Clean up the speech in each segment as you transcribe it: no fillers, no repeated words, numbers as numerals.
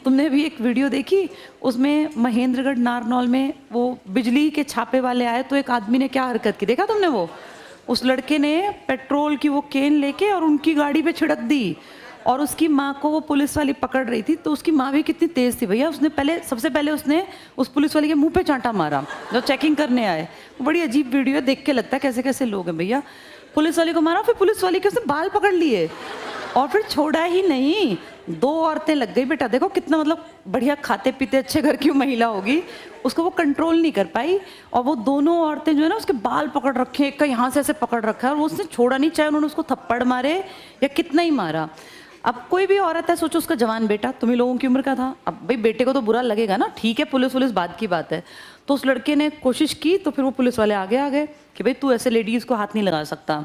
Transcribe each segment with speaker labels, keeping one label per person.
Speaker 1: तुमने अभी एक वीडियो देखी, उसमें महेंद्रगढ़ नारनौल में वो बिजली के छापे वाले आए तो एक आदमी ने क्या हरकत की, देखा तुमने वो? उस लड़के ने पेट्रोल की वो केन लेके और उनकी गाड़ी पे छिड़क दी, और उसकी माँ को वो पुलिस वाली पकड़ रही थी, तो उसकी माँ भी कितनी तेज थी भैया, उसने सबसे पहले उसने उस पुलिस वाले के मुंह पे चांटा मारा जो चेकिंग करने आए। बड़ी अजीब वीडियो है, देख के लगता है कैसे कैसे लोग हैं भैया। पुलिस वाले को मारा, फिर पुलिस वाले के उसने बाल पकड़ लिए और फिर छोड़ा ही नहीं। 2 औरतें लग गई बेटा, देखो कितना मतलब बढ़िया खाते पीते अच्छे घर की महिला होगी, उसको वो कंट्रोल नहीं कर पाई, और वो दोनों औरतें जो है ना उसके बाल पकड़ रखे, एक का यहाँ से ऐसे पकड़ रखा है, और वो उसने छोड़ा नहीं, चाहे उन्होंने उसको थप्पड़ मारे या कितना ही मारा। अब कोई भी औरत है, सोचो उसका जवान बेटा तुम्ही लोगों की उम्र का था, अब भाई बेटे को तो बुरा लगेगा ना, ठीक है पुलिस बाद की बात है। तो उस लड़के ने कोशिश की, तो फिर वो पुलिस वाले आगे आ गए कि भाई तू ऐसे लेडीज को हाथ नहीं लगा सकता।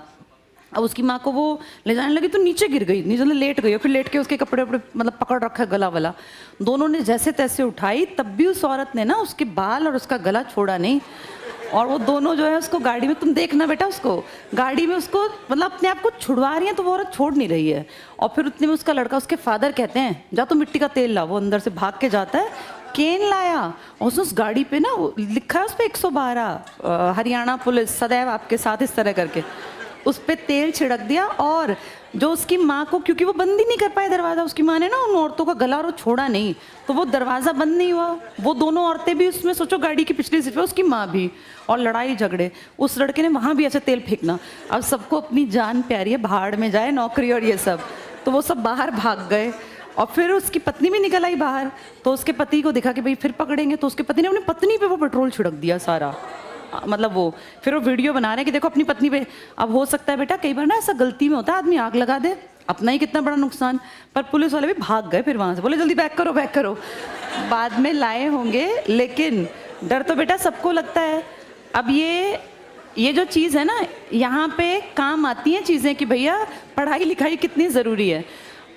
Speaker 1: अब उसकी माँ को वो ले जाने लगी तो नीचे गिर गई, नीचे लेट गई, और फिर लेट के उसके कपड़े वपड़े मतलब पकड़ रखा है, गला वाला। दोनों ने जैसे तैसे उठाई, तब भी उस औरत ने ना उसके बाल और उसका गला छोड़ा नहीं, और वो दोनों जो है उसको गाड़ी में, तुम देखना बेटा उसको गाड़ी में, उसको मतलब अपने आप को छुड़वा रही है, तो वो औरत छोड़ नहीं रही है। और फिर उतने में उसका लड़का, उसके फादर कहते हैं जा तो मिट्टी का तेल ला, वो अंदर से भाग के जाता है, केन लाया, और उसने उस गाड़ी पे ना लिखा है उस पर 112 हरियाणा पुलिस सदैव आपके साथ, इस तरह करके उस पर तेल छिड़क दिया। और जो उसकी माँ को, क्योंकि वो बंद ही नहीं कर पाए दरवाज़ा, उसकी माँ ने ना उन औरतों का गला और छोड़ा नहीं, तो वो दरवाज़ा बंद नहीं हुआ। वो दोनों औरतें भी उसमें, सोचो गाड़ी की पिछली सीट पे, उसकी माँ भी, और लड़ाई झगड़े, उस लड़के ने वहाँ भी ऐसे तेल फेंकना। अब सबको अपनी जान प्यारी है, भाड़ में जाए नौकरी और ये सब, तो वो सब बाहर भाग गए। और फिर उसकी पत्नी भी निकल आई बाहर, तो उसके पति को दिखा कि भाई फिर पकड़ेंगे, तो उसके पति ने अपनी पत्नी पे वो पेट्रोल छिड़क दिया सारा, मतलब वो फिर वो वीडियो बना रहे हैं कि देखो अपनी पत्नी पे। अब हो सकता है बेटा कई बार ना ऐसा गलती में होता है, आदमी आग लगा दे, अपना ही कितना बड़ा नुकसान, पर पुलिस वाले भी भाग गए, फिर वहां से बोले जल्दी बैक करो बैक करो, बाद में लाए होंगे, लेकिन डर तो बेटा सबको लगता है। अब ये जो चीज़ है ना, यहाँ पे काम आती हैं चीज़ें कि भैया पढ़ाई लिखाई कितनी ज़रूरी है।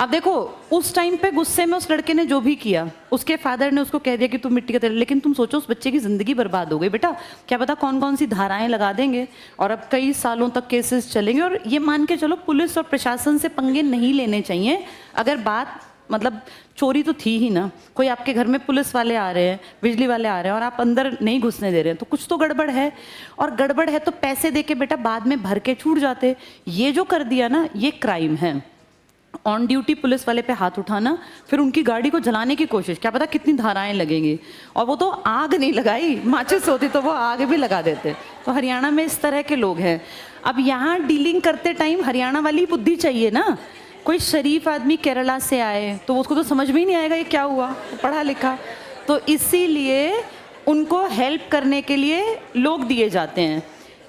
Speaker 1: अब देखो उस टाइम पे गुस्से में उस लड़के ने जो भी किया, उसके फादर ने उसको कह दिया कि तू मिट्टी का तेल, लेकिन तुम सोचो उस बच्चे की ज़िंदगी बर्बाद हो गई बेटा, क्या पता कौन कौन सी धाराएं लगा देंगे, और अब कई सालों तक केसेस चलेंगे। और ये मान के चलो पुलिस और प्रशासन से पंगे नहीं लेने चाहिए। अगर बात मतलब चोरी तो थी ही ना, कोई आपके घर में पुलिस वाले आ रहे हैं, बिजली वाले आ रहे हैं, और आप अंदर नहीं घुसने दे रहे हैं, तो कुछ तो गड़बड़ है। और गड़बड़ है तो पैसे दे के बेटा बाद में भर के छूट जाते। ये जो कर दिया ना, ये क्राइम है। ऑन ड्यूटी पुलिस वाले पे हाथ उठाना, फिर उनकी गाड़ी को जलाने की कोशिश, क्या पता कितनी धाराएं लगेंगी। और वो तो आग नहीं लगाई, माचिस होती तो वो आग भी लगा देते। तो हरियाणा में इस तरह के लोग हैं। अब यहाँ डीलिंग करते टाइम हरियाणा वाली बुद्धि चाहिए ना। कोई शरीफ आदमी केरला से आए तो उसको तो समझ में ही नहीं आएगा ये क्या हुआ, पढ़ा लिखा, तो इसीलिए उनको हेल्प करने के लिए लोग दिए जाते हैं।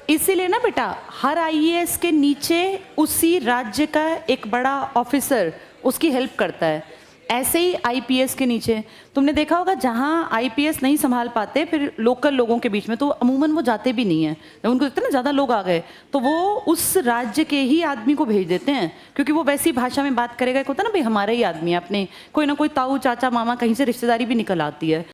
Speaker 1: इसीलिए ना बेटा हर आईएएस के नीचे उसी राज्य का एक बड़ा ऑफिसर उसकी हेल्प करता है। ऐसे ही आईपीएस के नीचे तुमने देखा होगा, जहाँ आईपीएस नहीं संभाल पाते फिर लोकल लोगों के बीच में, तो अमूमन वो जाते भी नहीं हैं। जब उनको देखते हैं ना ज़्यादा लोग आ गए, तो वो उस राज्य के ही आदमी को भेज देते हैं, क्योंकि वो वैसी भाषा में बात करेगा। एक होता है ना भाई हमारा ही आदमी है, अपने कोई ना कोई ताऊ चाचा मामा कहीं से रिश्तेदारी भी निकल आती है।